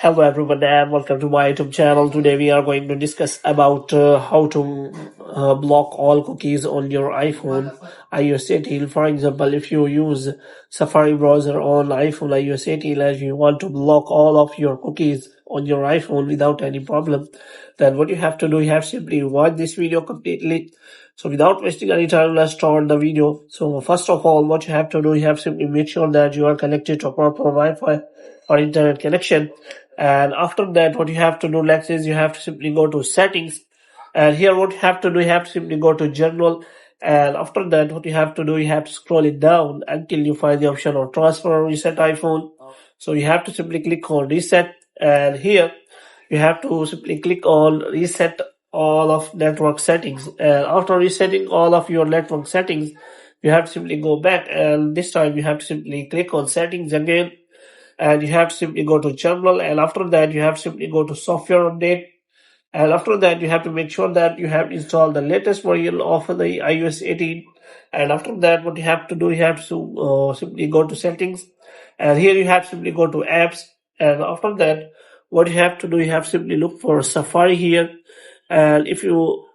Hello everyone and welcome to my YouTube channel. Today we are going to discuss about how to block all cookies on your iPhone iOS 18. For example, if you use Safari browser on iPhone iOS 18 and you want to block all of your cookies on your iPhone without any problem, then what you have to do, you have simply watch this video completely. So without wasting any time, let's start the video. So first of all, what you have to do, you have simply make sure that you are connected to a proper Wi-Fi or internet connection. And after that, what you have to do next is you have to simply go to settings. And here what you have to do, you have to simply go to general. And after that, what you have to do, you have to scroll it down until you find the option of transfer or reset iPhone. So you have to simply click on reset. And here you have to simply click on reset all of network settings. And after resetting all of your network settings, you have to simply go back. And this time you have to simply click on settings again, and you have to simply go to general, and after that you have to simply go to software update, and after that you have to make sure that you have installed the latest version of the iOS 18. And after that, what you have to do, you have to simply go to settings, and here you have to simply go to apps. And after that, what you have to do, you have to simply look for Safari here. And if you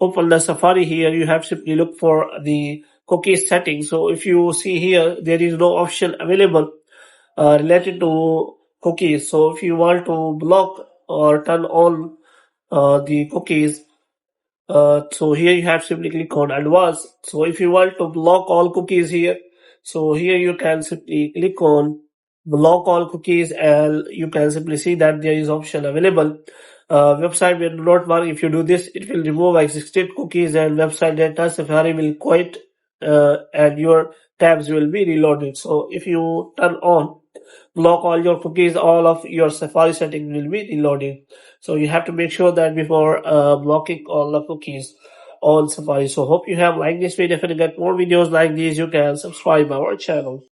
open the Safari here, you have to simply look for the cookie settings. So if you see here, there is no option available related to cookies. So if you want to block or turn on the cookies, so here you have simply click on advanced. So if you want to block all cookies here, so here you can simply click on block all cookies, and you can simply see that there is option available. Website will not work. If you do this, it will remove existing cookies and website data. Safari will quit and your tabs will be reloaded. So if you turn on block all your cookies, all of your Safari settings will be reloaded. So you have to make sure that before blocking all the cookies on Safari. So hope you have liked this video. If you get more videos like these, you can subscribe our channel.